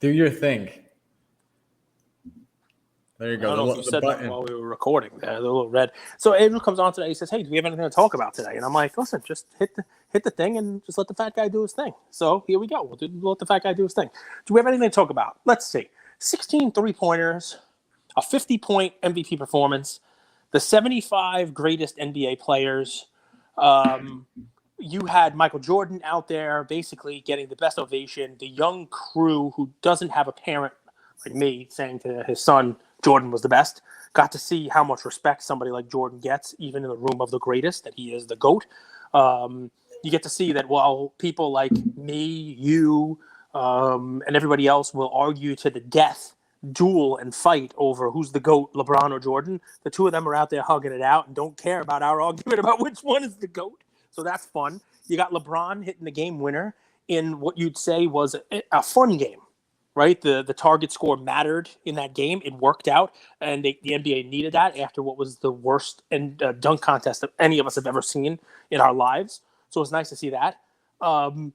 Do your thing. There you go. I don't know if you said that while we were recording. There, the little red. So Andrew comes on today. He says, "Hey, do we have anything to talk about today?" And I'm like, "Listen, just hit the thing and just let the fat guy do his thing." So here we go. We'll let the fat guy do his thing. Do we have anything to talk about? Let's see. 16 3-pointers, a 50-point MVP performance, the 75 greatest NBA players. You had Michael Jordan out there basically getting the best ovation. The young crew who doesn't have a parent like me saying to his son Jordan was the best, got to see how much respect somebody like Jordan gets, even in the room of the greatest, that he is the GOAT. You get to see that while people like me, you, and everybody else will argue to the death, duel and fight over who's the GOAT, LeBron or Jordan, the two of them are out there hugging it out and don't care about our argument about which one is the GOAT. So that's fun. You got LeBron hitting the game winner in what you'd say was a fun game, right? The target score mattered in that game. It worked out, and the NBA needed that after what was the worst dunk contest that any of us have ever seen in our lives. So it's nice to see that. A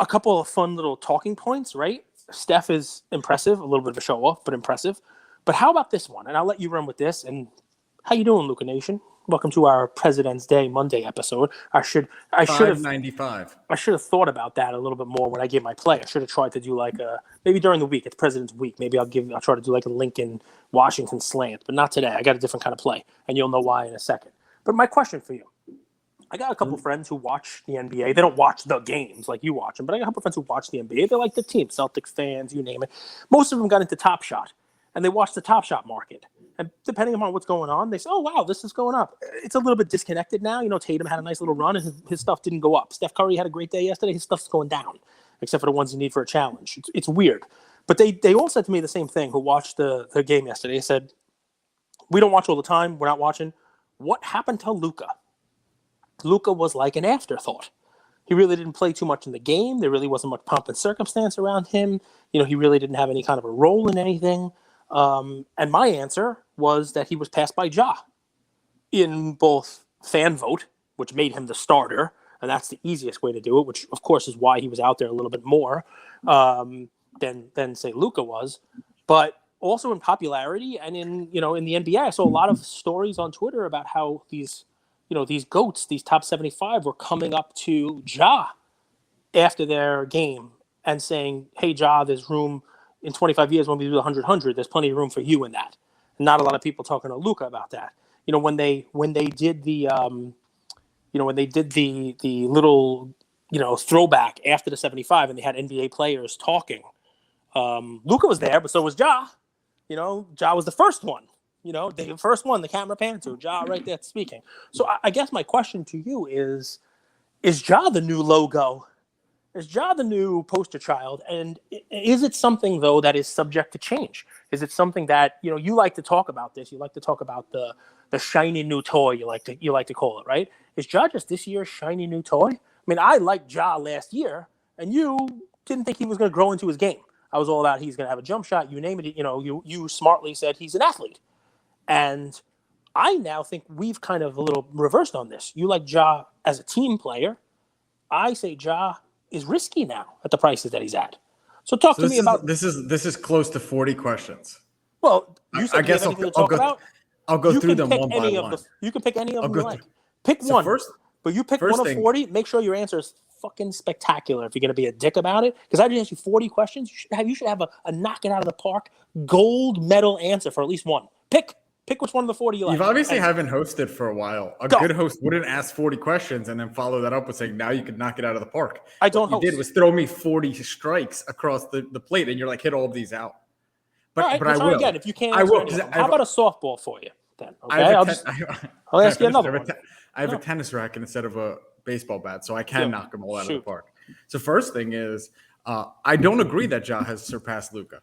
couple of fun little talking points, right? Steph is impressive, a little bit of a show-off, but impressive. But how about this one? And I'll let you run with this. And how you doing, Luca Nation? Welcome to our President's Day Monday episode. I should have thought about that a little bit more when I gave my play. I should have tried to do like maybe during the week. It's President's Week. Maybe I'll try to do like a Lincoln Washington slant, but not today. I got a different kind of play, and you'll know why in a second. But my question for you: I got a couple friends who watch the NBA. They don't watch the games like you watch them, but I got a couple friends who watch the NBA. They like the team, Celtics fans, you name it. Most of them got into Top Shot, and they watch the Top Shot market. And depending upon what's going on, they say, "Oh, wow, this is going up." It's a little bit disconnected now. You know, Tatum had a nice little run, and his stuff didn't go up. Steph Curry had a great day yesterday. His stuff's going down, except for the ones you need for a challenge. It's weird. But they all said to me the same thing who watched the game yesterday. They said, "We don't watch all the time. We're not watching." What happened to Luka? Luka was like an afterthought. He really didn't play too much in the game. There really wasn't much pomp and circumstance around him. You know, he really didn't have any kind of a role in anything. And my answer was that he was passed by Ja in both fan vote, which made him the starter, and that's the easiest way to do it, which of course is why he was out there a little bit more than say Luka was, but also in popularity and in the NBA. I saw a lot of stories on Twitter about how these GOATs, these top 75 were coming up to Ja after their game and saying, "Hey, Ja, there's room in 25 years when we do the 100-100, there's plenty of room for you in that." And not a lot of people talking to Luka about that. You know, when they did the little, throwback after the 75 and they had NBA players talking, Luka was there, but so was Ja. You know, Ja was the first one. You know, the first one the camera panned to, Ja right there speaking. So I guess my question to you is Ja the new logo? Is Ja the new poster child? And is it something, though, that is subject to change? Is it something that, you like to talk about this? You like to talk about the shiny new toy, you like to call it, right? Is Ja just this year's shiny new toy? I mean, I liked Ja last year, and you didn't think he was going to grow into his game. I was all about he's going to have a jump shot. You name it. You smartly said he's an athlete. And I now think we've kind of a little reversed on this. You like Ja as a team player. I say Ja is risky now at the prices that he's at. So talk to me about this is close to 40 questions. Well, you said you have anything to talk about. I'll go through them one by one. You can pick any of them you like. Pick one. But you pick one of 40. Make sure your answer is fucking spectacular if you're going to be a dick about it. Because I just asked you 40 questions. You should have a knock it out of the park gold medal answer for at least one. Pick which one of the 40 you like. You've obviously haven't hosted for a while. Good host wouldn't ask 40 questions and then follow that up with saying, now you can knock it out of the park. What you did was throw me 40 strikes across the plate, and you're like, hit all of these out. But, all right, but I will. Again, if you can't answer how about a softball for you then? Okay, I'll ask you another one. I have a tennis racket instead of a baseball bat, so I can knock them all out of the park. So first thing is, I don't agree that Ja has surpassed Luka.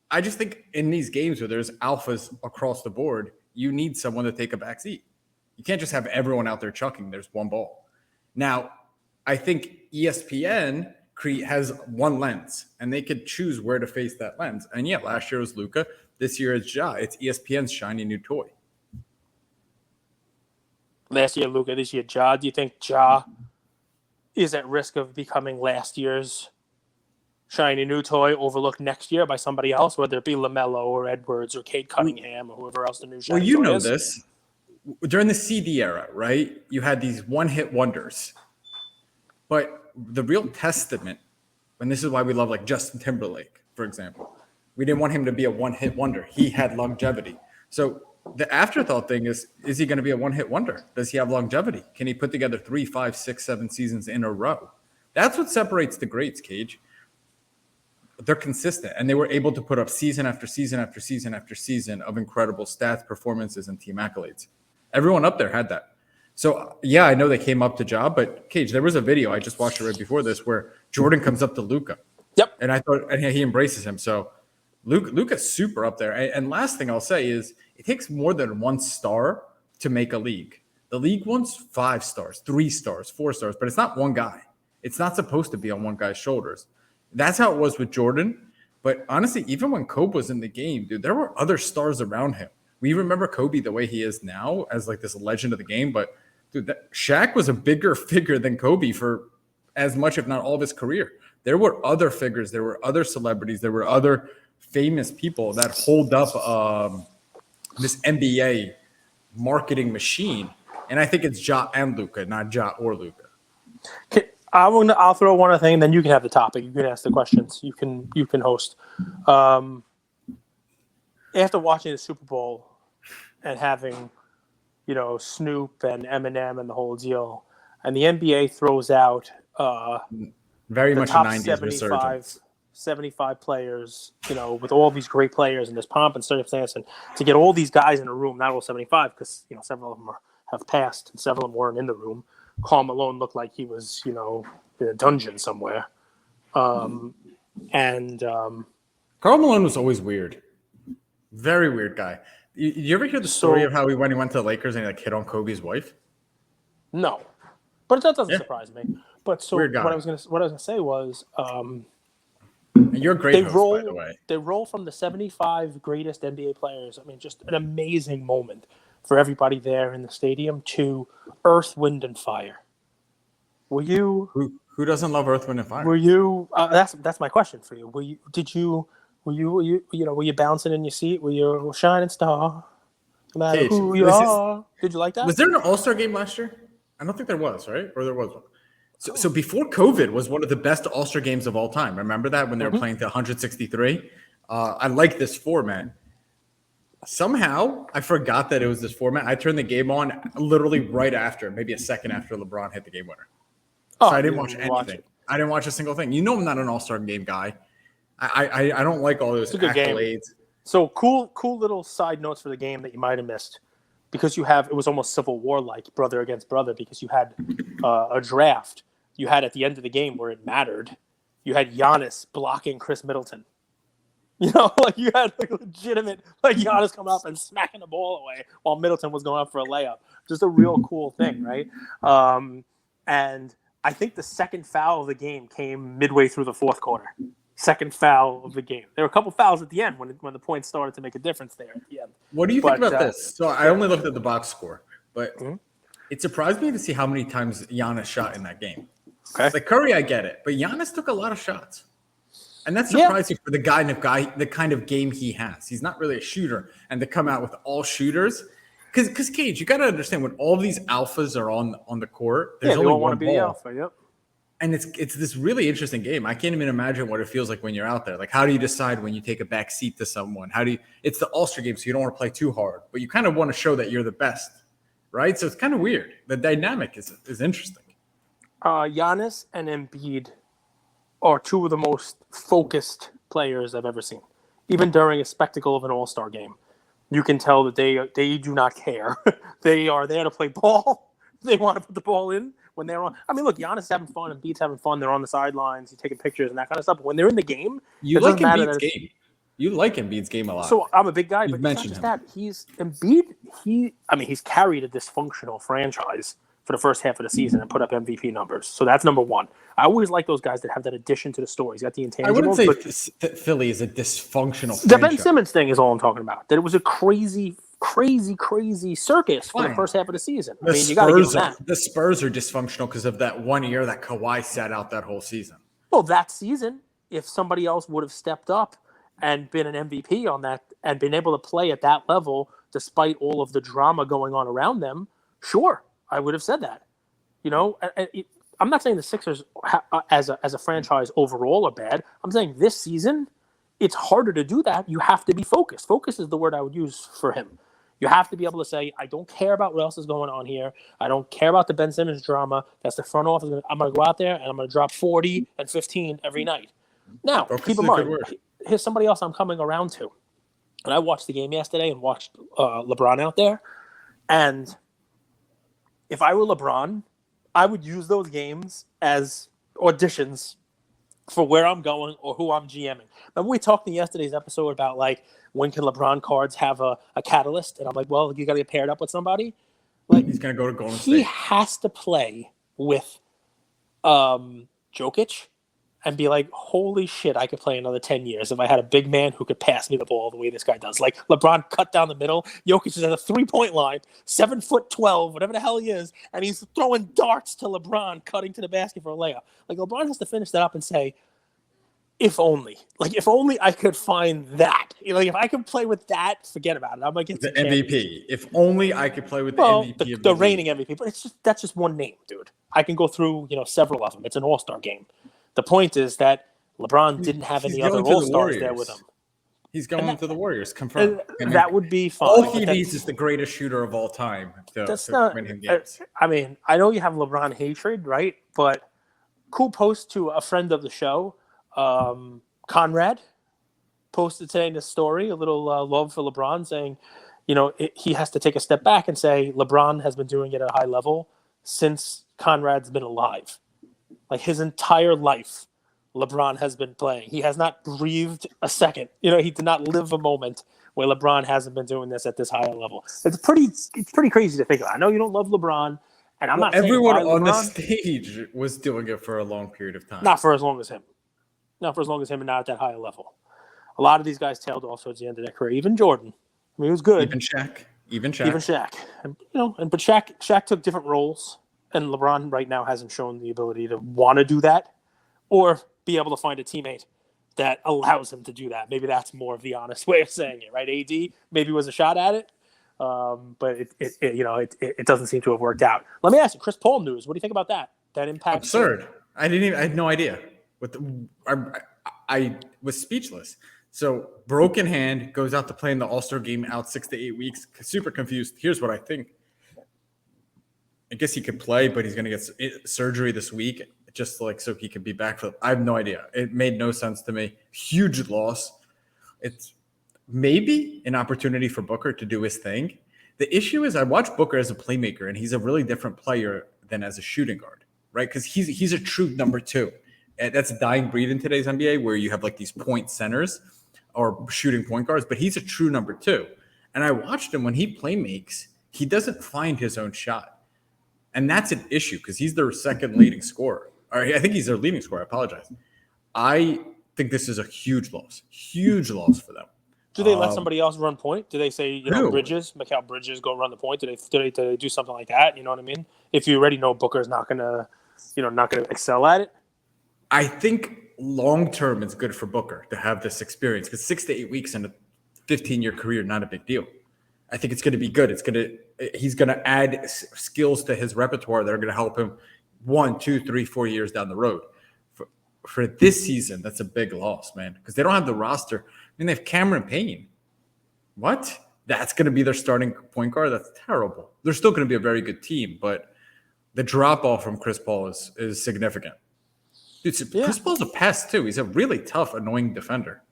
I just think in these games where there's alphas across the board, you need someone to take a back seat. You can't just have everyone out there chucking. There's one ball. Now, I think ESPN has one lens, and they could choose where to face that lens. And yeah, last year was Luka. This year is Ja. It's ESPN's shiny new toy. Last year, Luka. This year, Ja. Do you think Ja is at risk of becoming last year's shiny new toy overlooked next year by somebody else, whether it be LaMelo or Edwards or Cade Cunningham or whoever else the new shiny toy is. This. During the CD era, right? You had these one-hit wonders. But the real testament, and this is why we love like Justin Timberlake, for example. We didn't want him to be a one-hit wonder. He had longevity. So the afterthought thing is he going to be a one-hit wonder? Does he have longevity? Can he put together 3, 5, 6, 7 seasons in a row? That's what separates the greats, Cage. They're consistent, and they were able to put up season after season after season after season of incredible stats, performances, and team accolades. Everyone up there had that. So, yeah, I know they came up to Ja, but Cage, there was a video, I just watched it right before this, where Jordan comes up to Luka. Yep. And I thought, and he embraces him. So Luka's super up there. And last thing I'll say is it takes more than one star to make a league. The league wants 5 stars, 3 stars, 4 stars, but it's not one guy. It's not supposed to be on one guy's shoulders. That's how it was with Jordan. But honestly, even when Kobe was in the game, dude, there were other stars around him. We remember Kobe the way he is now as like this legend of the game. But dude, Shaq was a bigger figure than Kobe for as much, if not all of his career. There were other figures. There were other celebrities. There were other famous people that hold up this NBA marketing machine. And I think it's Ja and Luka, not Ja or Luka. I'll throw one other thing, then you can have the topic. You can ask the questions. You can host. After watching the Super Bowl and having, Snoop and Eminem and the whole deal, and the NBA throws out very much top a 90s resurgence. 75 players, with all these great players and this pomp and circumstance, and to get all these guys in a room, not all 75, because several of them have passed and several of them weren't in the room. Karl Malone looked like he was, in a dungeon somewhere. Karl Malone was always weird. Very weird guy. You ever hear the story of how he went to the Lakers and he hit on Kobe's wife? No, but that doesn't surprise me. But so weird guy. what I was gonna say was, and you're a great host, by the way. They roll from the 75 greatest NBA players. I mean, just an amazing moment for everybody there in the stadium to Earth, Wind, and Fire. Were you? Who doesn't love Earth, Wind, and Fire? Were you? That's my question for you. Were you? Were you bouncing in your seat? Were you a shining star? No matter who you are. Did you like that? Was there an All-Star game last year? I don't think there was, right? Or there was one. So before COVID was one of the best All-Star games of all time. Remember that when they were playing to 163? I like this format. Somehow I forgot that it was this format. I turned the game on literally right after, maybe a second after LeBron hit the game winner. So I didn't watch anything. I didn't watch a single thing. I'm not an All-Star game guy. I don't like all those accolades. Game. So cool little side notes for the game that you might have missed, because it was almost Civil War like, brother against brother, because you had a draft. You had at the end of the game where it mattered. You had Giannis blocking Chris Middleton. You had legitimate Giannis coming up and smacking the ball away while Middleton was going up for a layup. Just a real cool thing, right? And I think the second foul of the game came midway through the fourth quarter. Second foul of the game. There were a couple fouls at the end when the points started to make a difference there at the end. What do you think about this? So I only looked at the box score, but it surprised me to see how many times Giannis shot in that game. Okay. Like Curry, I get it, but Giannis took a lot of shots. And that's surprising for the kind of game he has. He's not really a shooter, and to come out with all shooters, because Cage, you got to understand when all these alphas are on the court, there's only one ball. Be the alpha, yep. And it's this really interesting game. I can't even imagine what it feels like when you're out there. Like, how do you decide when you take a back seat to someone? It's the All-Star game, so you don't want to play too hard, but you kind of want to show that you're the best, right? So it's kind of weird. The dynamic is interesting. Giannis and Embiid are two of the most focused players I've ever seen. Even during a spectacle of an All-Star game, you can tell that they do not care. They are there to play ball. They want to put the ball in when they're on. I mean, look, Giannis is having fun, Embiid's having fun. They're on the sidelines, he's taking pictures and that kind of stuff. But when they're in the game, you like Embiid's game. You like Embiid's game a lot. So I'm a big guy, but not just that. He's carried a dysfunctional franchise for the first half of the season and put up MVP numbers. So that's number one. I always like those guys that have that addition to the story. He's got the intangibles. I wouldn't say that Philly is a dysfunctional The Ben Simmons thing is all I'm talking about. That it was a crazy circus for the first half of the season. You got to give them that. The Spurs are dysfunctional because of that 1 year that Kawhi sat out that whole season. Well, that season. if somebody else would have stepped up and been an MVP on that and been able to play at that level despite all of the drama going on around them, sure, I would have said that. I'm not saying the Sixers as a franchise overall are bad. I'm saying this season, it's harder to do that. You have to be focused. Focus is the word I would use for him. You have to be able to say, I don't care about what else is going on here. I don't care about the Ben Simmons drama. That's the front office. I'm going to go out there and I'm going to drop 40 and 15 every night. Now, keep in mind, here's somebody else I'm coming around to. And I watched the game yesterday and watched LeBron out there. And if I were LeBron, I would use those games as auditions for where I'm going or who I'm GMing. Remember we talked in yesterday's episode about, like, when can LeBron cards have a catalyst? And I'm like, well, you got to get paired up with somebody. Like, he's going to go to Golden State. He has to play with Jokic and be like, holy shit, I could play another 10 years if I had a big man who could pass me the ball the way this guy does. Like, LeBron cut down the middle. Jokic is at a 3-point line, 7'12", whatever the hell he is, and he's throwing darts to LeBron, cutting to the basket for a layup. Like, LeBron has to finish that up and say, if only. Like, if only I could find that. Like, if I could play with that, forget about it. I might get the MVP. If only I could play with the MVP of the reigning MVP. But that's just one name, dude. I can go through, several of them. It's an all-star game. The point is that LeBron didn't have any other all-stars there with him. He's going to the Warriors. Confirmed. That would be fine. All he needs is the greatest shooter of all time to win him games. I mean, I know you have LeBron hatred, right? But cool post to a friend of the show, Conrad, posted today in his story a little love for LeBron, saying, he has to take a step back and say LeBron has been doing it at a high level since Conrad's been alive. Like, his entire life, LeBron has been playing. He has not breathed a second. He did not live a moment where LeBron hasn't been doing this at this higher level. It's pretty crazy to think about. I know you don't love LeBron, and I'm not saying everyone on the stage was doing it for a long period of time. Not for as long as him. Not for as long as him, and not at that higher level. A lot of these guys tailed off towards the end of their career. Even Jordan. I mean, he was good. Even Shaq. And, but Shaq took different roles. And LeBron right now hasn't shown the ability to want to do that or be able to find a teammate that allows him to do that. Maybe that's more of the honest way of saying it, right? AD maybe was a shot at it, but it doesn't seem to have worked out. Let me ask you, Chris Paul news. What do you think about that? That impact? Absurd. I had no idea. I was speechless. So broken hand, goes out to play in the All-Star game, out 6 to 8 weeks. Super confused. Here's what I think. I guess he could play, but he's going to get surgery this week just so he could be back for. I have no idea. It made no sense to me. Huge loss. It's maybe an opportunity for Booker to do his thing. The issue is I watch Booker as a playmaker, and he's a really different player than as a shooting guard, right? Because he's a true number two. And that's a dying breed in today's NBA where you have like these point centers or shooting point guards, but he's a true number two. And I watched him when he playmakes, he doesn't find his own shot. And that's an issue because he's their second leading scorer. Or I think he's their leading scorer. I apologize. I think this is a huge loss for them. Do they let somebody else run point? Do they say, Bridges, Mikal Bridges, go run the point? Do they do something like that? You know what I mean? If you already know Booker's not gonna excel at it. I think long term it's good for Booker to have this experience because 6 to 8 weeks in a 15-year career, not a big deal. I think it's going to be good. He's going to add skills to his repertoire that are going to help him 1, 2, 3, 4 years down the road. For this season, that's a big loss, man, because they don't have the roster. I mean, they have Cameron Payne. What? That's going to be their starting point guard? That's terrible. They're still going to be a very good team, but the drop-off from Chris Paul is significant. Dude, Chris Paul's a pest, too. He's a really tough, annoying defender.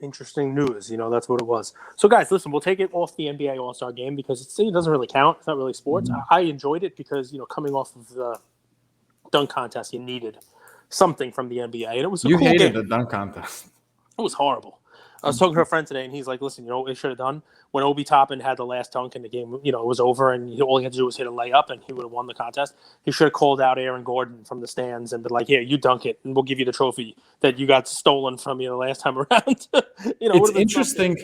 Interesting news. That's what it was. So, guys, listen, we'll take it off the NBA All-Star game because it doesn't really count. It's not really sports. Mm-hmm. I enjoyed it because, coming off of the dunk contest, you needed something from the NBA. And it was a cool game. You hated the dunk contest. It was horrible. I was talking to a friend today, and he's like, listen, what they should have done? When Obi Toppin had the last dunk in the game, it was over, and all he had to do was hit a layup, and he would have won the contest. He should have called out Aaron Gordon from the stands and been like, here, you dunk it, and we'll give you the trophy that you got stolen from you the last time around. It's interesting.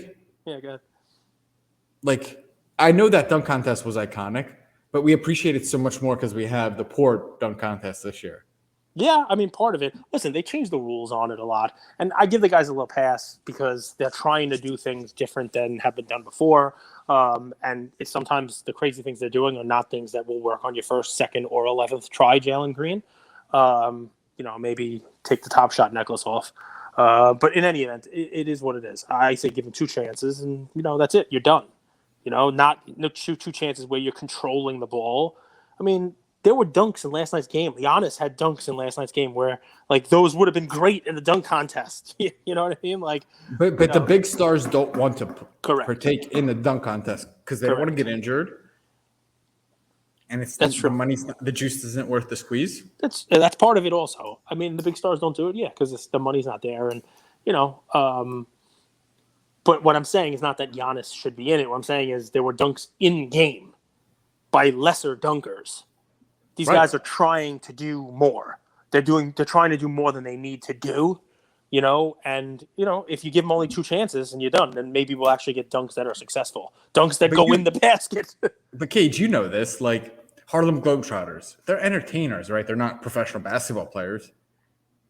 Yeah, go ahead. Like, I know that dunk contest was iconic, but we appreciate it so much more because we have the poor dunk contest this year. Yeah, I mean, part of it. Listen, they changed the rules on it a lot, and I give the guys a little pass because they're trying to do things different than have been done before. And it's sometimes the crazy things they're doing are not things that will work on your first, second, or 11th try, Jalen Green. Maybe take the Top Shot necklace off. But in any event, it is what it is. I say give them 2 chances, and that's it. You're done. Not no two chances where you're controlling the ball. I mean, there were dunks in last night's game. Giannis had dunks in last night's game where, like, those would have been great in the dunk contest. You know what I mean? Like, but the big stars don't want to partake in the dunk contest because they don't want to get injured. And it's that's true. The juice isn't worth the squeeze. That's part of it also. I mean, the big stars don't do it, because the money's not there, and But what I'm saying is not that Giannis should be in it. What I'm saying is there were dunks in game by lesser dunkers. These guys are trying to do more. They're trying to do more than they need to do, and if you give them only 2 chances and you're done, then maybe we'll actually get dunks that are successful. Dunks that go in the basket. But Cage, this, like Harlem Globetrotters, they're entertainers, right? They're not professional basketball players.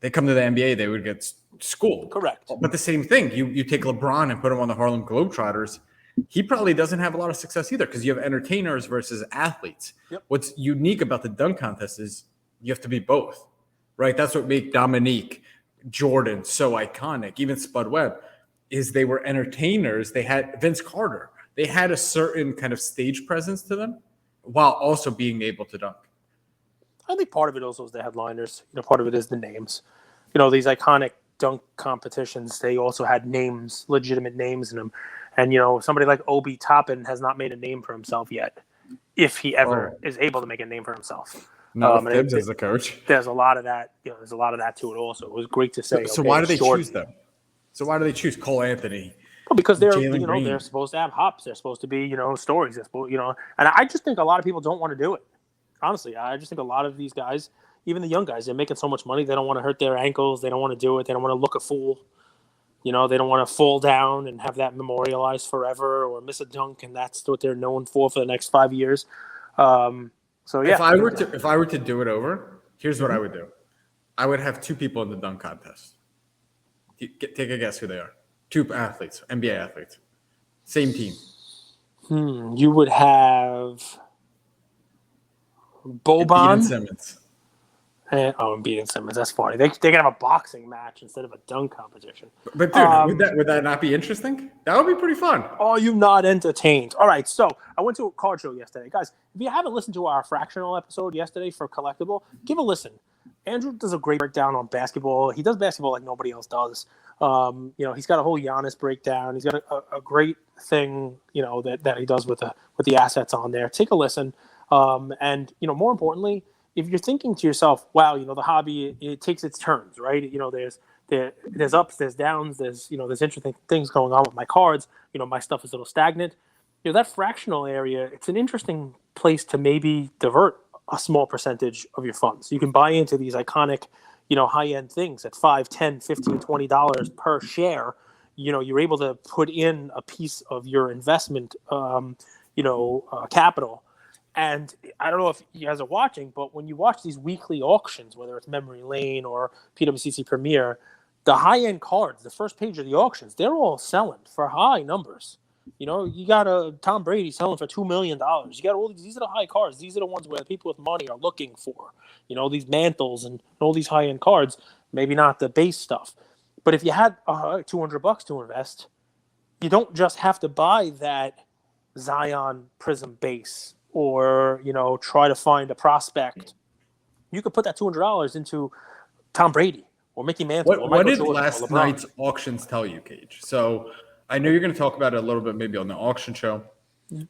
They come to the NBA, they would get schooled. Correct. But the same thing, you take LeBron and put him on the Harlem Globetrotters, he probably doesn't have a lot of success either because you have entertainers versus athletes. Yep. What's unique about the dunk contest is you have to be both, right? That's what made Dominique, Jordan so iconic. Even Spud Webb is they were entertainers. They had Vince Carter. They had a certain kind of stage presence to them while also being able to dunk. I think part of it also is the headliners. Part of it is the names. These iconic dunk competitions, they also had names, legitimate names in them. And, somebody like Obi Toppin has not made a name for himself yet, if he ever is able to make a name for himself. Not with Tibbs as the coach. There's a lot of that. There's a lot of that to it also. It was great to say. So why do they choose them? So why do they choose Cole Anthony? Well, because they're they're supposed to have hops. They're supposed to be stories. They're supposed, and I just think a lot of people don't want to do it. Honestly, I just think a lot of these guys, even the young guys, they're making so much money. They don't want to hurt their ankles. They don't want to do it. They don't want to look a fool. They don't want to fall down and have that memorialized forever or miss a dunk, and that's what they're known for the next 5 years. If I were to do it over, here's what I would do. I would have 2 people in the dunk contest. Take a guess who they are. 2 athletes, NBA athletes, same team. You would have Boban, Simmons. Embiid Simmons. That's funny. They can have a boxing match instead of a dunk competition. But dude, would that not be interesting? That would be pretty fun. Are you not entertained? All right. So I went to a card show yesterday, guys. If you haven't listened to our fractional episode yesterday for Collectible, give a listen. Andrew does a great breakdown on basketball. He does basketball like nobody else does. He's got a whole Giannis breakdown. He's got a great thing, that he does with the assets on there. Take a listen. And more importantly, if you're thinking to yourself, wow, the hobby, it takes its turns, right? There's ups, there's downs, there's interesting things going on with my cards. My stuff is a little stagnant. That fractional area, it's an interesting place to maybe divert a small percentage of your funds. You can buy into these iconic, high-end things at $5, $10, $15, $20 per share. You're able to put in a piece of your investment, capital. And I don't know if you guys are watching, but when you watch these weekly auctions, whether it's Memory Lane or PWCC Premier, the high-end cards, the first page of the auctions, they're all selling for high numbers. You got a Tom Brady selling for $2 million. You got all these are the high cards. These are the ones where people with money are looking for. These mantles and all these high-end cards, maybe not the base stuff. But if you had $200 to invest, you don't just have to buy that Zion Prism base or, try to find a prospect. You could put that $200 into Tom Brady or Mickey Mantle. What did last night's auctions tell you, Cage? So I know you're going to talk about it a little bit maybe on the auction show,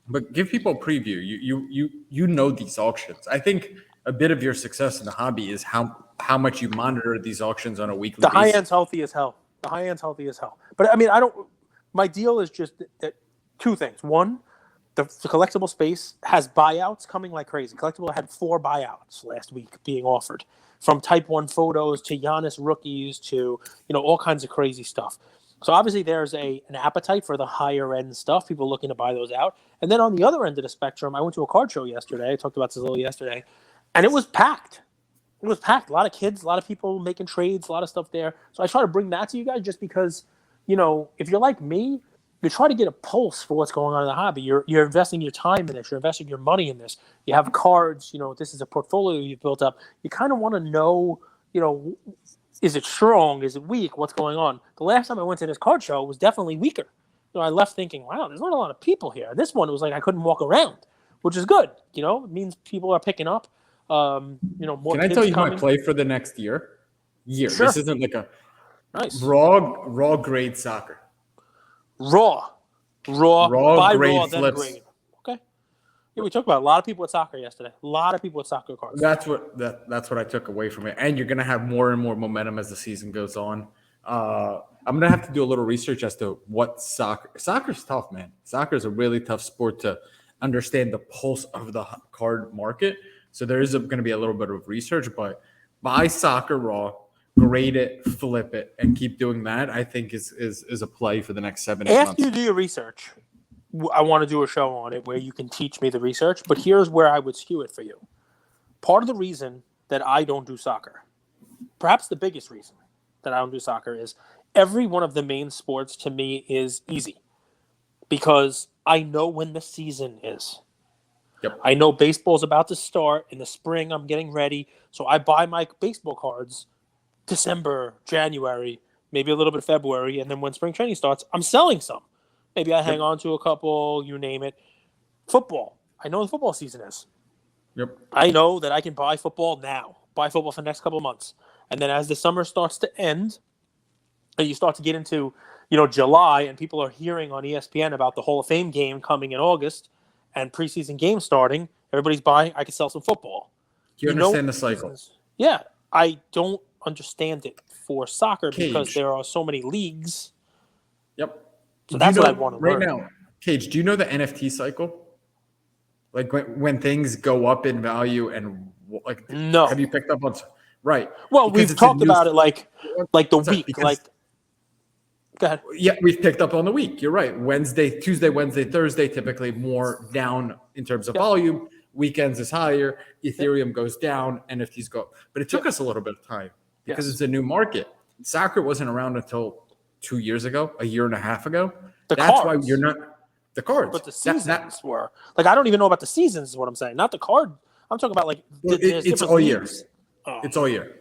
but give people a preview. You know these auctions. I think a bit of your success in the hobby is how much you monitor these auctions on a weekly basis. The high end's healthy as hell. But I mean, my deal is just that 2 things. One, the collectible space has buyouts coming like crazy. Collectible had 4 buyouts last week being offered, from Type 1 photos to Giannis rookies to all kinds of crazy stuff. So obviously there's an appetite for the higher end stuff, people looking to buy those out. And then on the other end of the spectrum, I went to a card show yesterday. I talked about this a little yesterday, and it was packed. It was packed. A lot of kids, a lot of people making trades, a lot of stuff there. So I try to bring that to you guys just because, if you're like me, you try to get a pulse for what's going on in the hobby. You're investing your time in this. You're investing your money in this. You have cards. This is a portfolio you've built up. You kind of want to know, is it strong? Is it weak? What's going on? The last time I went to this card show was definitely weaker. I left thinking, wow, there's not a lot of people here. This one, it was like I couldn't walk around, which is good. It means people are picking up. More. Can I tell you my play for the next year? Sure. This isn't like a nice raw grade soccer. Raw buy grade raw, flips. Then grade. Okay. Yeah, we talked about a lot of people with soccer yesterday. A lot of people with soccer cards. That's what I took away from it. And you're gonna have more and more momentum as the season goes on. I'm gonna have to do a little research as to what soccer's tough, man. Soccer is a really tough sport to understand the pulse of the card market. So there is going to be a little bit of research, but buy soccer raw, grade it, flip it, and keep doing that. I think is a play for the next 7 months. After you do your research, I want to do a show on it where you can teach me the research. But here's where I would skew it for you. Part of the reason that I don't do soccer, perhaps the biggest reason that I don't do soccer, is every one of the main sports to me is easy because I know when the season is. Yep. I know baseball's about to start. In the spring, I'm getting ready. So I buy my baseball cards December, January, maybe a little bit of February. And then when spring training starts, I'm selling some. Maybe I hang on to a couple, you name it. Football. I know the football season is. Yep. I know that I can buy football now. Buy football for the next couple of months. And then as the summer starts to end, and you start to get into, July, and people are hearing on ESPN about the Hall of Fame game coming in August, and preseason games starting, everybody's buying, I could sell some football. Do you understand the cycle? Yeah. I don't understand it for soccer because there are so many leagues. Yep. So that's what I want to learn. Right now, Cage, do you know the NFT cycle? Like when things go up in value and no. Have you picked up on? Right. Well, we've talked about it like the week. Go ahead. Yeah, we've picked up on the week. You're right. Tuesday, Wednesday, Thursday, typically more down in terms of volume. Weekends is higher. Ethereum goes down. NFTs go up. But it took us a little bit of time because it's a new market. Soccer wasn't around until 2 years ago, a year and a half ago. That's why you're not the cards. But the seasons were like I don't even know about the seasons. Is what I'm saying. Not the card. I'm talking about it's all year. It's all year.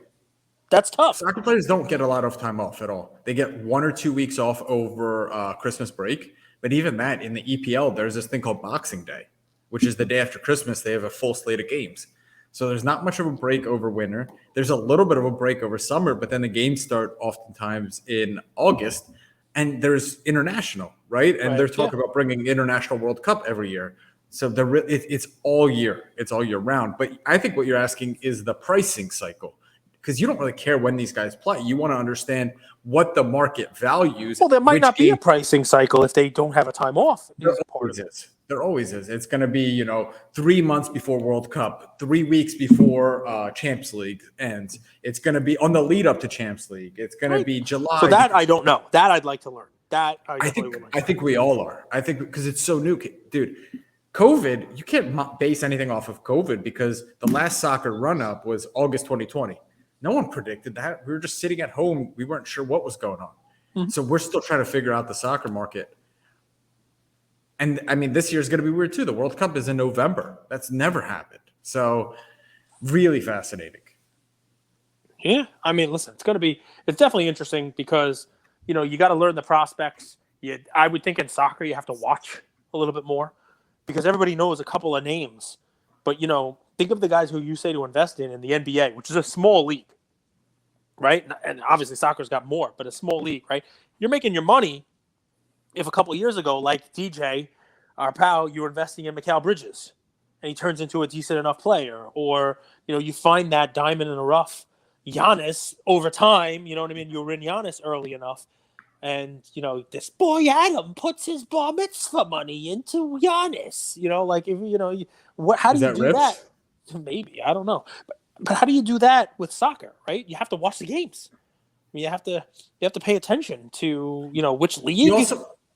That's tough. Soccer players don't get a lot of time off at all. They get 1 or 2 weeks off over Christmas break. But even that, in the EPL, there's this thing called Boxing Day, which is the day after Christmas. They have a full slate of games. So there's not much of a break over winter. There's a little bit of a break over summer, but then the games start oftentimes in August. And there's international, right? And they're talking about bringing International World Cup every year. So it's all year. It's all year round. But I think what you're asking is the pricing cycle. Because you don't really care when these guys play. You want to understand what the market values. Well, there might not be a pricing cycle if they don't have a time off. There always is. It's going to be, 3 months before World Cup, 3 weeks before Champs League ends. It's going to be on the lead up to Champs League. It's going to be July. So that I don't know. That I'd like to learn. That I think we all are. I think because it's so new, dude. COVID, you can't base anything off of COVID because the last soccer run up was August 2020. No one predicted that. We were just sitting at home. We weren't sure what was going on. Mm-hmm. So we're still trying to figure out the soccer market. And I mean, this year is going to be weird too. The World Cup is in November. That's never happened. So really fascinating. Yeah. I mean, listen, it's definitely interesting because, you got to learn the prospects. I would think in soccer, you have to watch a little bit more because everybody knows a couple of names. But, think of the guys who you say to invest in the NBA, which is a small league, right? And obviously soccer's got more, but a small league, right? You're making your money if a couple of years ago, like DJ, our pal, you were investing in Mikal Bridges and he turns into a decent enough player. Or, you find that diamond in the rough, Giannis, over time, you know what I mean? You were in Giannis early enough. And, this boy Adam puts his bar mitzvah money into Giannis. How do you do that? Maybe, I don't know. But how do you do that with soccer, right? You have to watch the games. I mean, you have to pay attention to, which league,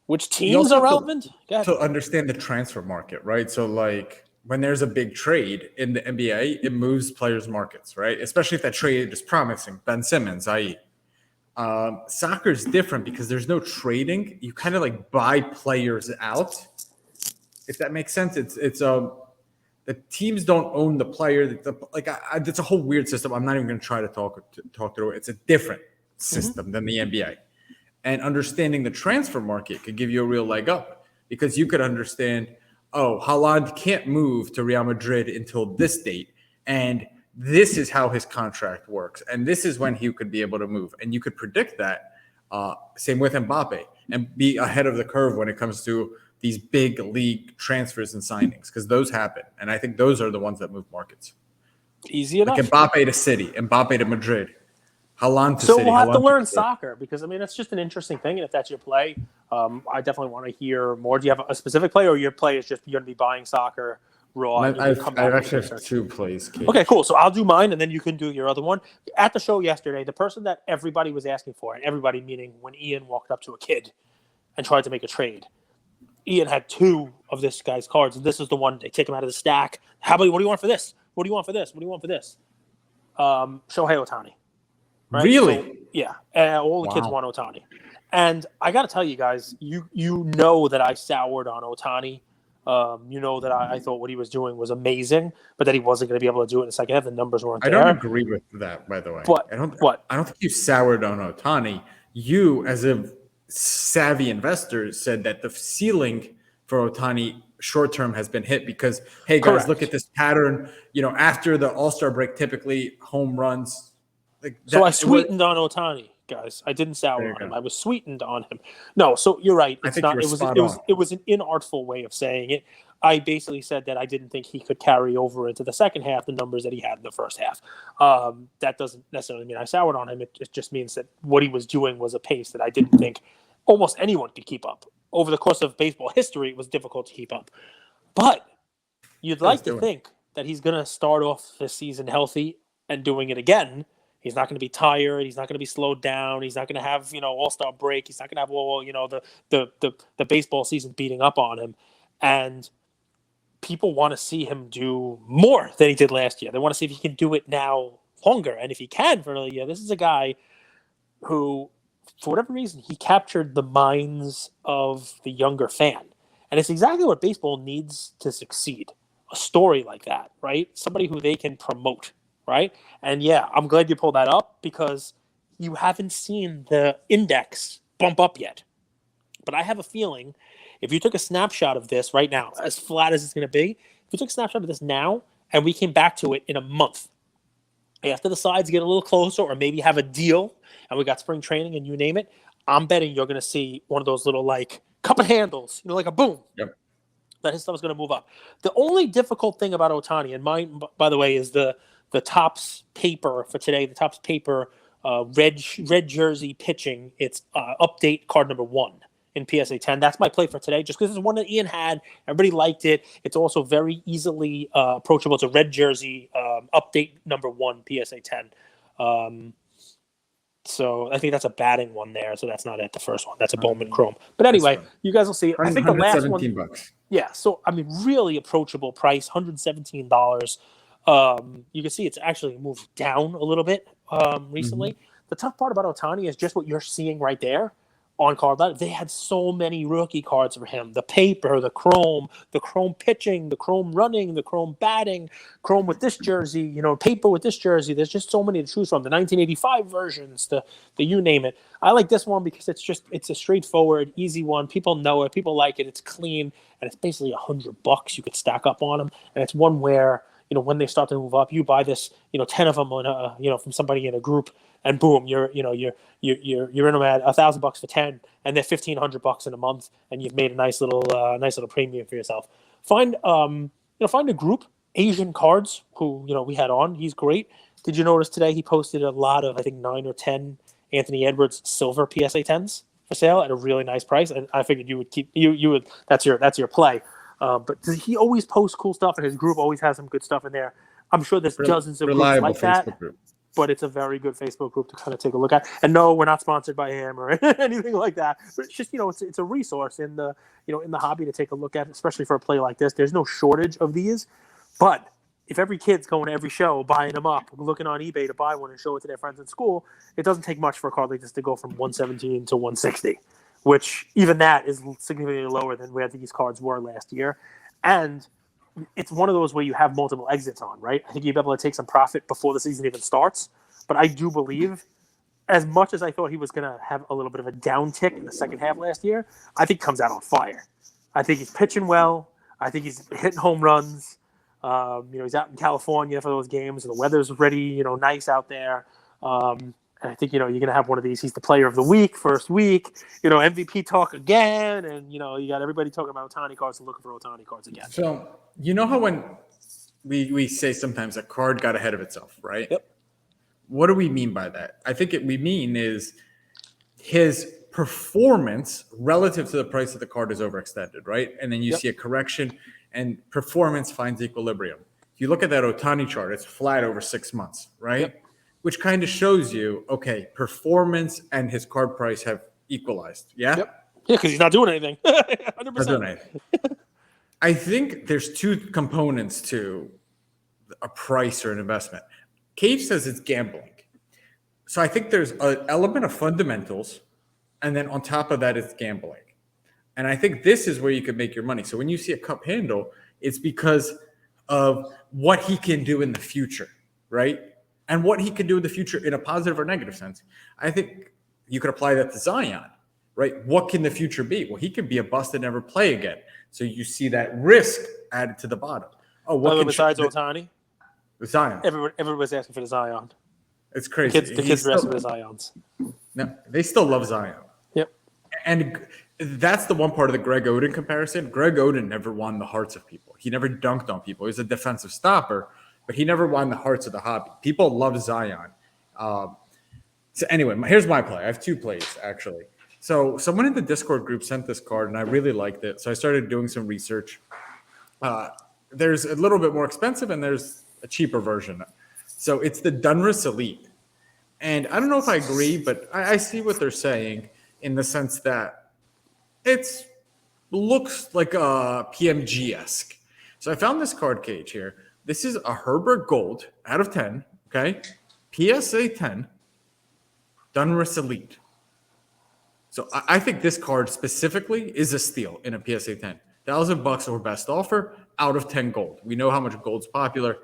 which teams are relevant. To understand the transfer market, right? So when there's a big trade in the NBA, it moves players' markets, right? Especially if that trade is promising. Ben Simmons, i.e. Soccer is different because there's no trading. You kind of like buy players out, if that makes sense. It's the teams don't own the player. It's a whole weird system. I'm not even going to try to talk through it. It's a different system than the NBA. And understanding the transfer market could give you a real leg up because you could understand, Haaland can't move to Real Madrid until this date, and this is how his contract works, and this is when he could be able to move. And you could predict that. Same with Mbappe, and be ahead of the curve when it comes to these big league transfers and signings, because those happen. And I think those are the ones that move markets. Easy enough. Like Mbappe to City, Mbappe to Madrid, Haaland to so City. So we'll have Haaland to learn soccer because, that's just an interesting thing. And if that's your play, I definitely want to hear more. Do you have a specific play, or your play is just you're going to be buying soccer raw? I actually have 2 plays. Kate. Okay, cool. So I'll do mine, and then you can do your other one. At the show yesterday, the person that everybody was asking for, and everybody meaning when Ian walked up to a kid and tried to make a trade, Ian had 2 of this guy's cards, and this is the one. They take him out of the stack. What do you want for this? What do you want for this? What do you want for this? Shohei Ohtani. Right? Really? So, yeah. All the kids want Ohtani. And I got to tell you guys, you know that I soured on Ohtani. You know that I thought what he was doing was amazing, but that he wasn't going to be able to do it in the second half. The numbers weren't there. I don't agree with that, by the way. But, I don't think you soured on Ohtani. You, as a savvy investor, said that the ceiling for Ohtani short-term has been hit because, hey, guys, Correct. Look at this pattern. After the All-Star break, typically home runs. So I sweetened on Ohtani, guys. I didn't sour on him. I was sweetened on him. No, so you're right. It's not. It was an inartful way of saying it. I basically said that I didn't think he could carry over into the second half the numbers that he had in the first half. That doesn't necessarily mean I soured on him. It just means that what he was doing was a pace that I didn't think almost anyone could keep up. Over the course of baseball history, it was difficult to keep up. But you'd like to think that he's going to start off this season healthy and doing it again. He's not going to be tired. He's not going to be slowed down. He's not going to have, all-star break. He's not going to have all, the baseball season beating up on him. And people want to see him do more than he did last year. They want to see if he can do it now longer. And if he can for another year, this is a guy who, for whatever reason, he captured the minds of the younger fan. And it's exactly what baseball needs to succeed. A story like that, right? Somebody who they can promote. Right? And yeah, I'm glad you pulled that up because you haven't seen the index bump up yet. But I have a feeling if you took a snapshot of this right now, as flat as it's going to be, if you took a snapshot of this now and we came back to it in a month, after the sides get a little closer or maybe have a deal and we got spring training and you name it, I'm betting you're going to see one of those little like cup and handles, like a boom. Yep. That his stuff is going to move up. The only difficult thing about Ohtani, and mine, by the way, is the Topps paper for today, the Topps paper red jersey pitching. It's update card number 1 in PSA 10. That's my play for today, just because it's one that Ian had. Everybody liked it. It's also very easily approachable. It's a red jersey update number 1 PSA 10. So I think that's a batting one there. So that's not at the first one. That's a Bowman Chrome. But anyway, you guys will see. I think the last one. $117. Yeah. So really approachable price, $117. You can see it's actually moved down a little bit recently. Mm-hmm. The tough part about Ohtani is just what you're seeing right there on card. They had so many rookie cards for him. The paper, the chrome pitching, the chrome running, the chrome batting, chrome with this jersey, paper with this jersey. There's just so many to choose from. The 1985 versions, the you name it. I like this one because it's a straightforward, easy one. People know it. People like it. It's clean. And it's basically $100 you could stack up on them. And it's one where, when they start to move up, you buy this, 10 of them on from somebody in a group, and boom, you're in them at $1,000 for 10, and they're $1,500 in a month, and you've made a nice little premium for yourself. Find a group, Asian Cards, who we had on. He's great. Did you notice today he posted a lot of, I think 9 or 10 Anthony Edwards silver PSA 10s for sale at a really nice price, and I figured you would keep you would that's your play. But he always posts cool stuff, and his group always has some good stuff in there. I'm sure there's dozens of groups like that. Group. but it's a very good Facebook group to kind of take a look at. And no, we're not sponsored by him or anything like that. But it's just, it's a resource in the hobby to take a look at, especially for a play like this. There's no shortage of these, but if every kid's going to every show, buying them up, looking on eBay to buy one and show it to their friends in school, it doesn't take much for a card like this to go from 117 to 160, which even that is significantly lower than where these cards were last year. And it's one of those where you have multiple exits on, right? I think you'll be able to take some profit before the season even starts. But I do believe, as much as I thought he was going to have a little bit of a downtick in the second half last year, I think he comes out on fire. I think he's pitching well. I think he's hitting home runs. He's out in California for those games. The weather's ready, nice out there. And I think, you're going to have one of these. He's the player of the week, first week, MVP talk again. And, you got everybody talking about Ohtani cards and looking for Ohtani cards again. So, how when we say sometimes a card got ahead of itself, right? Yep. What do we mean by that? I think we mean is his performance relative to the price of the card is overextended, right? And then you see a correction and performance finds equilibrium. If you look at that Ohtani chart, it's flat over 6 months, right? Yep. Which kind of shows you, okay, performance and his card price have equalized. Yeah? Yep. Yeah, because he's not doing anything. 100%. Not doing anything. I think there's two components to a price or an investment. Cage says it's gambling. So I think there's an element of fundamentals, and then on top of that, it's gambling. And I think this is where you can make your money. So when you see a cup handle, it's because of what he can do in the future, right? And what he can do in the future in a positive or negative sense. I think you could apply that to Zion, right? What can the future be? Well, he could be a bust and never play again. So you see that risk added to the bottom. Oh, what besides Ohtani? Zion. Everybody's asking for the Zion. It's crazy. The kids are asking for the Zions. No, they still love Zion. Yep. And that's the one part of the Greg Oden comparison. Greg Oden never won the hearts of people. He never dunked on people. He was a defensive stopper, but he never won the hearts of the hobby. People love Zion. So anyway, here's my play. I have two plays, actually. So someone in the Discord group sent this card, and I really liked it. So I started doing some research. There's a little bit more expensive, and there's a cheaper version. So it's the Donruss Elite. And I don't know if I agree, but I see what they're saying in the sense that it looks like a PMG-esque. So I found this card Cage here. This is a Herbert Gold out of 10, okay? PSA 10, Donruss Elite. So I think this card specifically is a steal in a PSA 10. $1,000 or best offer out of 10 gold. We know how much gold's popular.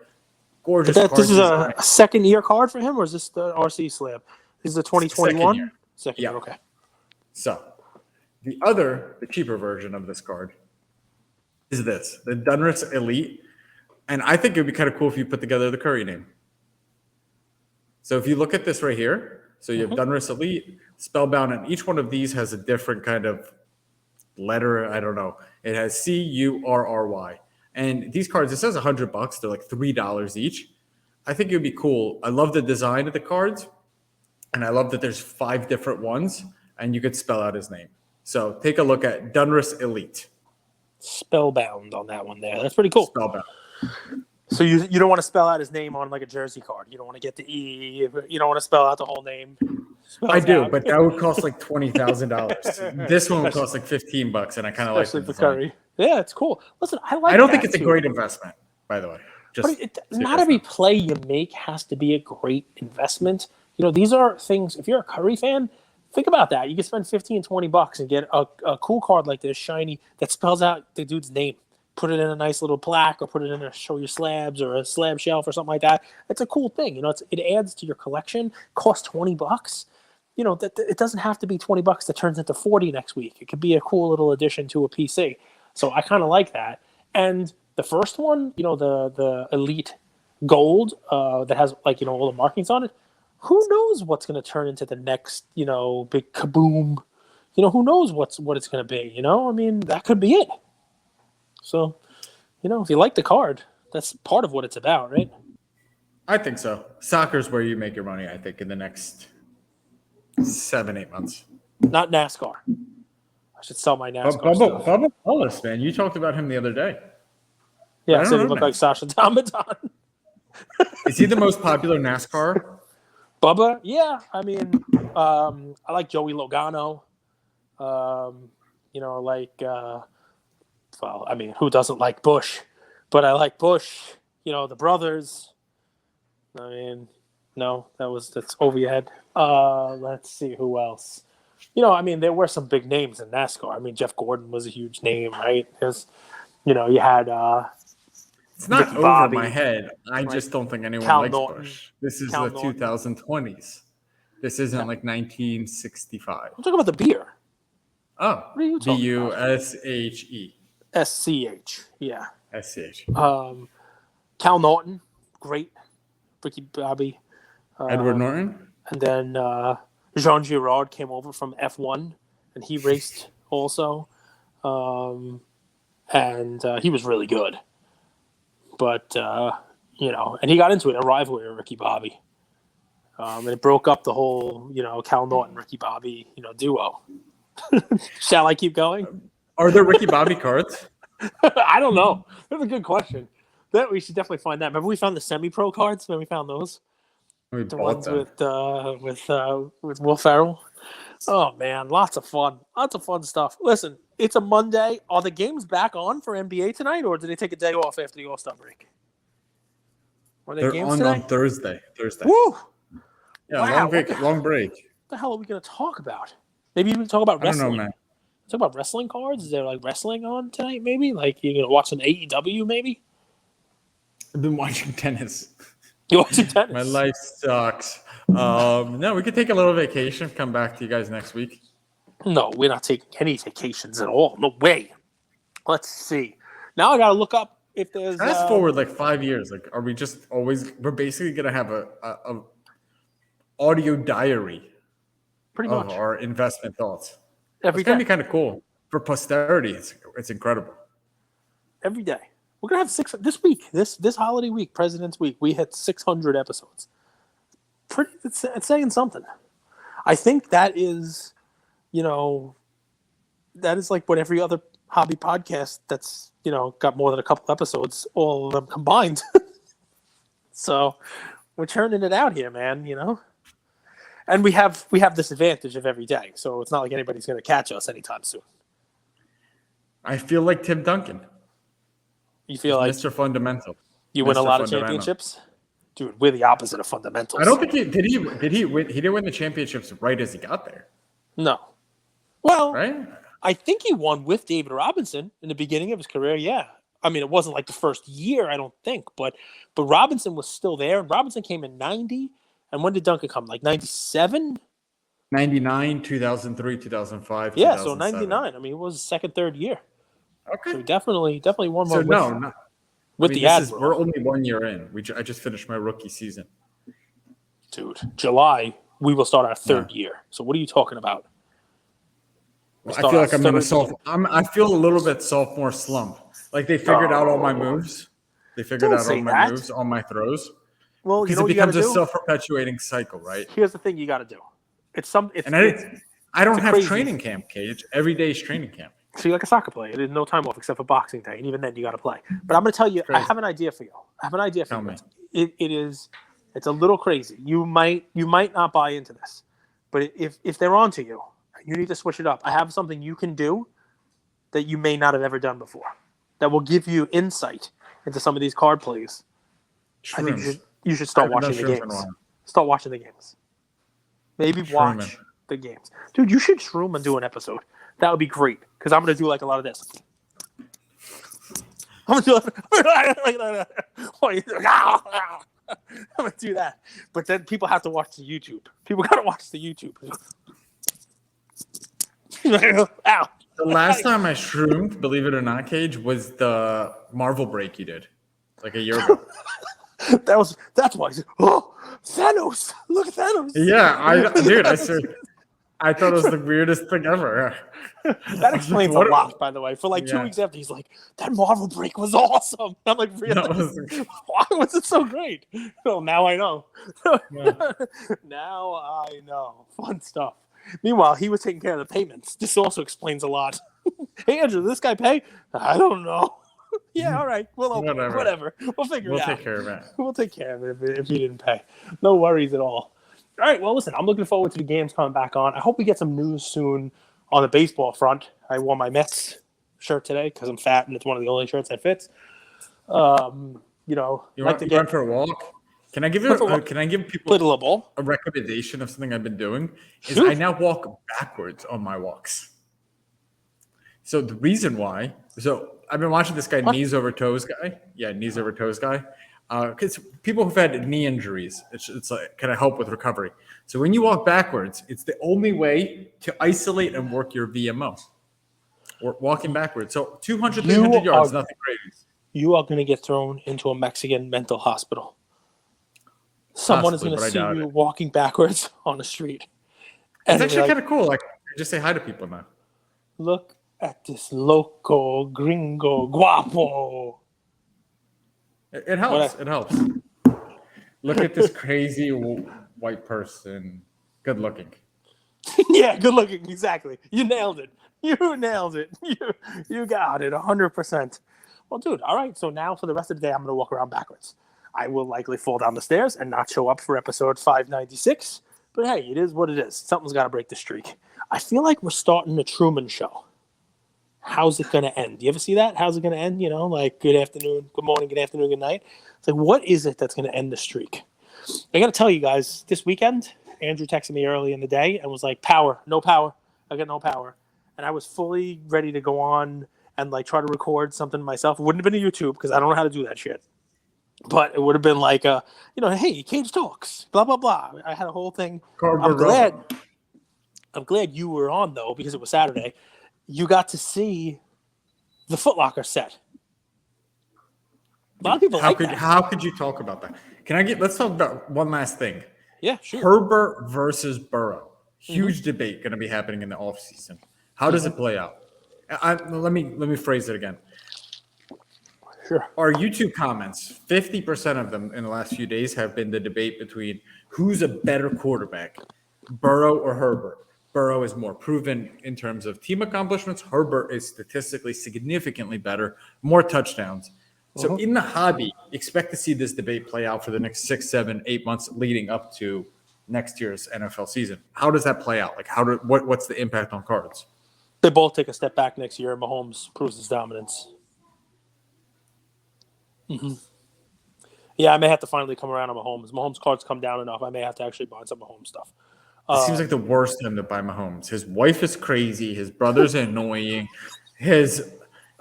Gorgeous card. This is a second year card for him, or is this the RC slab? This is the 2021? Second year, okay. So the cheaper version of this card is this, the Donruss Elite. And I think it would be kind of cool if you put together the Curry name. So if you look at this right here, so you have Donruss Elite, Spellbound, and each one of these has a different kind of letter. I don't know. It has CURRY. And these cards, it says $100. They're like $3 each. I think it would be cool. I love the design of the cards, and I love that there's 5 different ones, and you could spell out his name. So take a look at Donruss Elite. Spellbound on that one there. That's pretty cool. Spellbound. So you don't want to spell out his name on like a jersey card. You don't want to get the E. You don't want to spell out the whole name. I do, but that would cost like $20,000. This one would cost like $15, and I kind of like it. Especially for Curry. Yeah, it's cool. Listen, I don't think it's a great investment, by the way. Not every play you make has to be a great investment. These are things. If you're a Curry fan, think about that. You can spend $15, $20 and get a cool card like this, shiny, that spells out the dude's name. Put it in a nice little plaque, or put it in a show your slabs or a slab shelf or something like that. It's a cool thing. It adds to your collection. Costs $20. It doesn't have to be $20 that turns into $40 next week. It could be a cool little addition to a PC. So I kind of like that. And the first one, the Elite Gold that has all the markings on it. Who knows what's going to turn into the next big kaboom? Who knows what it's going to be? That could be it. So, if you like the card, that's part of what it's about, right? I think so. Soccer's where you make your money, I think, in the next 7-8 months. Not NASCAR. I should sell my NASCAR stuff. Bubba Wallace, man. You talked about him the other day. Yeah, I said he looked like Sasha Damaton. Is he the most popular NASCAR Bubba, yeah. I mean, I like Joey Logano. Well, I mean, who doesn't like Bush? But I like Bush. The brothers. I mean, no, that's over your head. Let's see who else. I mean, there were some big names in NASCAR. I mean, Jeff Gordon was a huge name, right? You had it's not Ricky over Bobby, my head. I right? just don't think anyone Cal likes Norton. Bush. This is Cal the Norton. 2020s. This isn't like 1965. I'm talking about the beer. Oh, What are you talking Bushe. SCH, yeah. SCH. Cal Norton, great. Ricky Bobby. Edward Norton. And then Jean Girard came over from F1, and he raced also. And he was really good. But, and he got into it, a rivalry with Ricky Bobby. And it broke up the whole, Cal Norton, Ricky Bobby, duo. Shall I keep going? Are there Ricky Bobby cards? I don't know. That's a good question. That we should definitely find that. Remember we found the semi-pro cards? Remember we found those? We The bought ones them. with Will Ferrell. Oh man, lots of fun stuff. Listen, it's a Monday. Are the games back on for NBA tonight, or did they take a day off after the All-Star break? Are They're games on tonight? Thursday. Woo! Yeah, Wow, long break. What the hell are we going to talk about? Maybe we can talk about wrestling. I don't know, man. Talk about wrestling cards. Is there like wrestling on tonight? Maybe you're gonna watch some AEW. Maybe I've been watching tennis. You watching tennis? My life sucks. No, we could take a little vacation. Come back to you guys next week. No, we're not taking any vacations at all. No way. Let's see. Now I gotta look up if there's. Fast forward like 5 years. Like, are we just always? We're basically gonna have a audio diary pretty of much our investment thoughts. Every it's gonna day. be kind of cool for posterity. It's incredible. Every day. We're gonna have 6 this week. This holiday week, President's Week. We hit 600 episodes. It's saying something. I think that is, that is like what every other hobby podcast that's got more than a couple episodes, all of them combined. So we're churning it out here, man. And we have this advantage of every day, so it's not like anybody's going to catch us anytime soon. I feel like Tim Duncan. You feel like Mr. Fundamental. You win a lot of championships, dude. We're the opposite of fundamentals. I don't think he win. He didn't win the championships right as he got there. No. Well, right. I think he won with David Robinson in the beginning of his career. Yeah. I mean, it wasn't like the first year, I don't think, but Robinson was still there. And Robinson came in 90. And when did Duncan come? Like 97? 99, 2003, 2005. Yeah, so 99. I mean, it was his second, third year. Okay. So definitely one more. We're only 1 year in. I just finished my rookie season. Dude, July, we will start our third year. So what are you talking about? I feel like I'm in a I feel a little bit sophomore slump. Like they figured out all my moves. They figured out all my moves, all my throws. Well, because it becomes a self-perpetuating cycle, right? Here's the thing you got to do. I don't have training camp, Cage. Every day is training camp. So you're like a soccer player. There's no time off except for Boxing Day, and even then you got to play. But I'm going to tell you, I have an idea for you. Tell me. It's a little crazy. You might not buy into this, but if they're onto you, you need to switch it up. I have something you can do that you may not have ever done before that will give you insight into some of these card plays. I think you should start watching the games. Start watching the games. Maybe watch the games. Dude, you should shroom and do an episode. That would be great because I'm going to do like a lot of this. I'm going to do that. But then people have to watch the YouTube. People got to watch the YouTube. Ow. The last time I shroomed, believe it or not, Cage, was the Marvel break you did like a year ago. That's why. Oh, Thanos! Look at Thanos. Yeah, I thought it was the weirdest thing ever. That explains a lot, by the way. For like 2 weeks after, he's like, "That Marvel break was awesome." I'm like, "Really? Why was it so great?" Well, now I know. Now I know. Fun stuff. Meanwhile, he was taking care of the payments. This also explains a lot. Hey, Andrew, did this guy pay? I don't know. Yeah, all right. We'll open whatever. We'll figure it out. We'll take care of it. We'll take care of it if he didn't pay. No worries at all. All right, well, listen, I'm looking forward to the games coming back on. I hope we get some news soon on the baseball front. I wore my Mets shirt today because I'm fat and it's one of the only shirts that fits. You Like to run get for a walk? Can I give can I give played a people little ball. a recommendation of something I've been doing? Is Shoot. I now walk backwards on my walks. So the reason why, so I've been watching this guy knees over toes guy. Yeah, knees over toes guy. Because people who've had knee injuries, it's like kind of help with recovery. So when you walk backwards, it's the only way to isolate and work your VMO. Or walking backwards. So 200, 300 yards, nothing crazy. You are going to get thrown into a Mexican mental hospital. Someone is going to see you walking backwards on the street. It's actually kind of cool. Like, just say hi to people now. Look at this loco gringo guapo. It helps. It helps. Look at this crazy white person. Good looking. Yeah, good looking. Exactly. You nailed it. You nailed it. You got it 100%. Well, dude, all right. So now for the rest of the day, I'm going to walk around backwards. I will likely fall down the stairs and not show up for episode 596. But hey, it is what it is. Something's got to break the streak. I feel like we're starting the Truman Show. How's it going to end? Do you ever see that? How's it going to end? You know, like good afternoon, good morning, good afternoon, good night. It's like, what is it that's going to end the streak? I got to tell you guys, this weekend, Andrew texted me early in the day and was like, power, no power. I got no power. And I was fully ready to go on and like try to record something myself. It wouldn't have been a YouTube because I don't know how to do that shit. But it would have been like, hey, Cage Talks, blah, blah, blah. I had a whole thing. I'm glad you were on, though, because it was Saturday. You got to see the Foot Locker set. A lot of people How could you talk about that? Let's talk about one last thing. Yeah, sure. Herbert versus Burrow. Huge debate going to be happening in the offseason. How does it play out? Let me phrase it again. Sure. Our YouTube comments, 50% of them in the last few days have been the debate between who's a better quarterback, Burrow or Herbert. Burrow is more proven in terms of team accomplishments. Herbert is statistically significantly better, more touchdowns. So in the hobby, expect to see this debate play out for the next 6, 7, 8 months leading up to next year's NFL season. How does that play out? Like, what's the impact on cards? They both take a step back next year. Mahomes proves his dominance. Mm-hmm. Yeah, I may have to finally come around on Mahomes. Mahomes cards come down enough. I may have to actually buy some Mahomes stuff. It seems like the worst time to buy Mahomes. His wife is crazy. His brother's annoying. His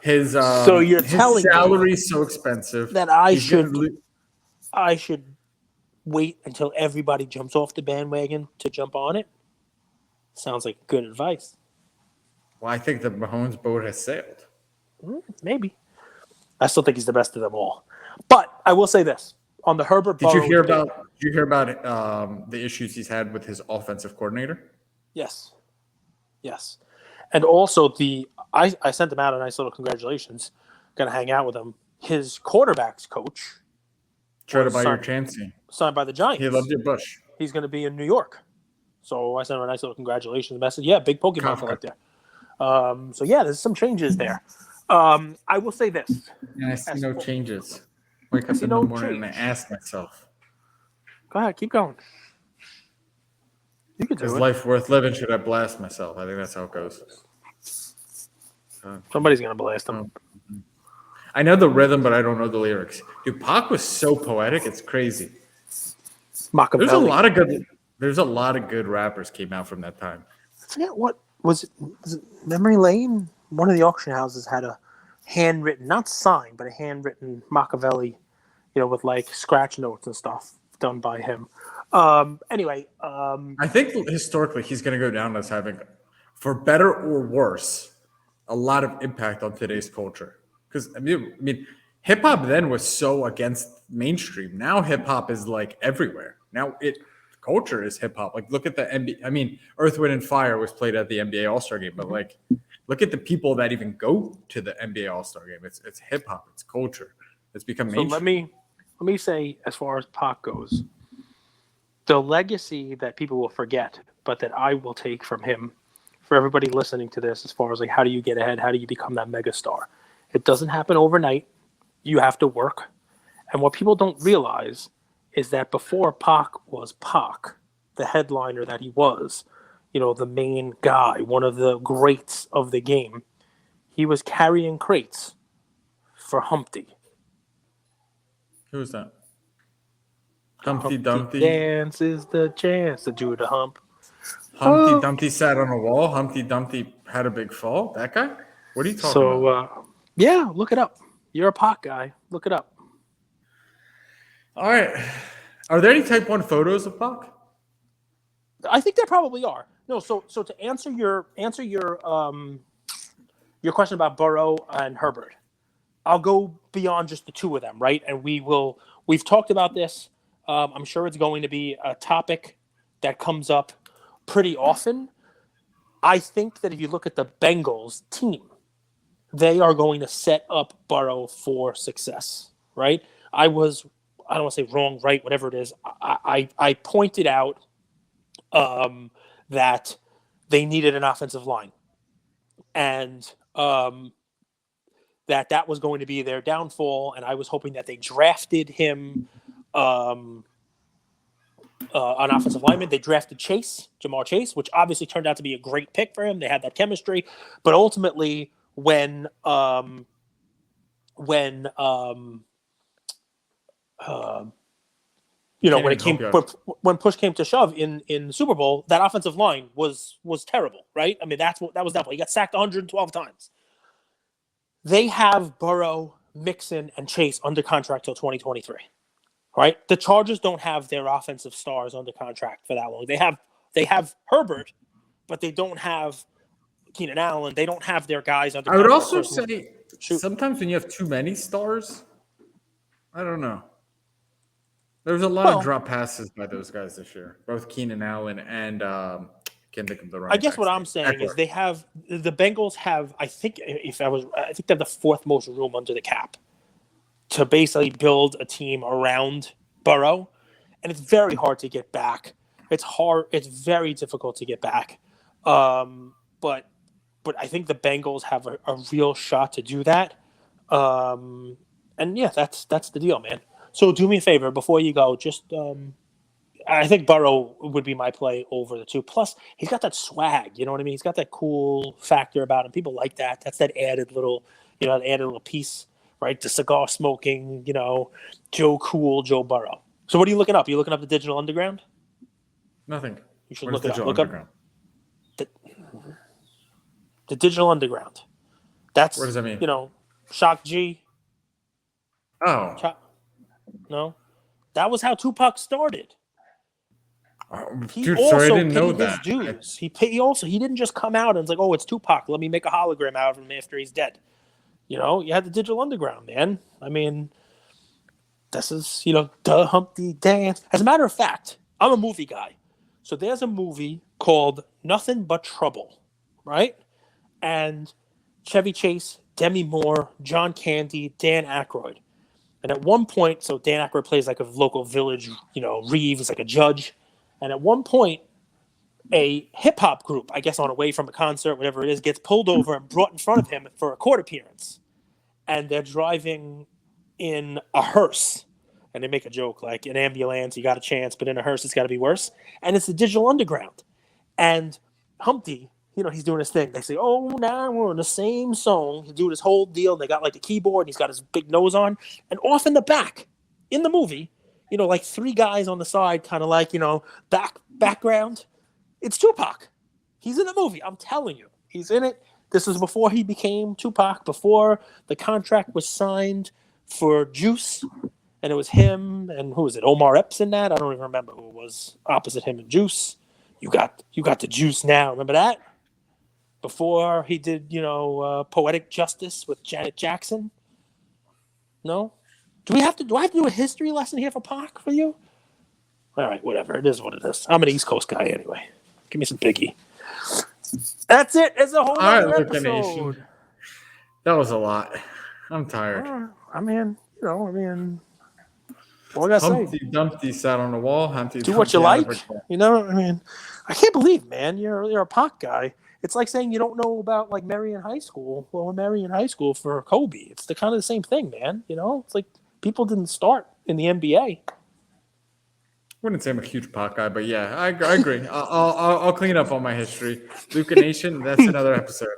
so you're telling salary is so expensive that I should wait until everybody jumps off the bandwagon to jump on it? Sounds like good advice. Well, I think the Mahomes boat has sailed. Maybe. I still think he's the best of them all. But I will say this. On the Herbert Did you hear about the issues he's had with his offensive coordinator? Yes. And also I sent him out a nice little congratulations. Gonna hang out with him. His quarterback's coach. Try to buy your chancey. Signed by the Giants. He loved your Bush. He's gonna be in New York. So I sent him a nice little congratulations message. Yeah, big Pokemon collector. So yeah, there's some changes there. I will say this. And I see no changes. Wake up in the morning and I ask myself. Go ahead, keep going. You can do it. Is life worth living? Should I blast myself? I think that's how it goes. Somebody's going to blast him. I know the rhythm, but I don't know the lyrics. Dude, Pac was so poetic. It's crazy. Machiavelli. There's a lot of good rappers came out from that time. I forget what was it Memory Lane? One of the auction houses had a handwritten, not signed, but a handwritten Machiavelli, with like scratch notes and stuff done by him. Anyway, I think historically he's going to go down as having, for better or worse, a lot of impact on today's culture. Because I mean, hip hop then was so against mainstream. Now hip hop is like everywhere. Now culture is hip hop. Like look at the NBA. I mean, Earth, Wind, and Fire was played at the NBA All-Star Game, but like look at the people that even go to the NBA All-Star Game. It's hip hop. It's culture. It's become mainstream. So let me say, as far as Pac goes, the legacy that people will forget, but that I will take from him, for everybody listening to this, as far as like how do you get ahead, how do you become that megastar? It doesn't happen overnight. You have to work. And what people don't realize is that before Pac was Pac, the headliner that he was, the main guy, one of the greats of the game, he was carrying crates for Humpty. Who's that? Humpty Humpty Dumpty. dance is the chance to do the hump. Humpty Dumpty sat on a wall. Humpty Dumpty had a big fall. That guy? What are you talking about? Yeah, look it up. You're a Pac guy. Look it up. All right. Are there any Type 1 photos of Pac? I think there probably are. No, so to answer your question about Burrow and Herbert, I'll go beyond just the two of them, right? And we've talked about this. I'm sure it's going to be a topic that comes up pretty often. I think that if you look at the Bengals team, they are going to set up Burrow for success, right? I don't want to say wrong, right, whatever it is. I pointed out that they needed an offensive line, and that was going to be their downfall. And I was hoping that they drafted him an offensive lineman. They drafted Jamar Chase, which obviously turned out to be a great pick for him. They had that chemistry, but ultimately, when when push came to shove in the Super Bowl, that offensive line was terrible, right? I mean, that was definitely. He got sacked 112 times. They have Burrow, Mixon, and Chase under contract till 2023, right? The Chargers don't have their offensive stars under contract for that long. They have Herbert, but they don't have Keenan Allen. They don't have their guys under contract. I would also say sometimes when you have too many stars, I don't know. There was a lot of drop passes by those guys this year, both Keenan Allen and can't think of the running. I guess what I'm saying is the Bengals have, I think they have the fourth most room under the cap to basically build a team around Burrow, and it's very hard to get back. It's very difficult to get back, but I think the Bengals have a real shot to do that, and yeah, that's the deal, man. So do me a favor before you go. Just, I think Burrow would be my play over the two. Plus, he's got that swag. You know what I mean? He's got that cool factor about him. People like that. That's that added little piece, right? The cigar smoking, Joe Burrow. So what are you looking up? Are you looking up the Digital Underground? Nothing. You should look it up. Look up the Digital Underground. That's, what does that mean? Shock G. Oh. No, that was how Tupac started. Dude, sorry, I didn't know that. Dues. He didn't just come out and was like, "Oh, it's Tupac. Let me make a hologram out of him after he's dead." You had the Digital Underground, man. I mean, this is the Humpty Dance. As a matter of fact, I'm a movie guy, so there's a movie called Nothing But Trouble, right? And Chevy Chase, Demi Moore, John Candy, Dan Aykroyd. And at one point, so Dan Aykroyd plays like a local village, Reeve is like a judge. And at one point, a hip-hop group, I guess on a way from a concert, whatever it is, gets pulled over and brought in front of him for a court appearance. And they're driving in a hearse. And they make a joke like, an ambulance, you got a chance, but in a hearse, it's got to be worse. And it's the Digital Underground. And Humpty, he's doing his thing. They say, "Oh, now we're in the same song." He's doing his whole deal. They got like the keyboard. He's got his big nose on. And off in the back, in the movie, like three guys on the side, kind of like, background. It's Tupac. He's in the movie. I'm telling you. He's in it. This is before he became Tupac, before the contract was signed for Juice. And it was him and who was it? Omar Epps in that? I don't even remember who was opposite him in Juice. You got the juice now. Remember that? Before he did, Poetic Justice with Janet Jackson. No? Do I have to do a history lesson here for Pac for you? All right, whatever. It is what it is. I'm an East Coast guy anyway. Give me some Biggie. That's it. It's a whole other episode. That was a lot. I'm tired. What I gotta Humpty Dumpty sat on the wall. Humpty do what you like. I can't believe, man, you're a Pac guy. It's like saying you don't know about like Marion High School. Well, Marion High School for Kobe. It's the kind of the same thing, man. It's like people didn't start in the NBA. Wouldn't say I'm a huge pot guy, but yeah, I agree. I'll clean up on my history. Luca Nation, that's another episode.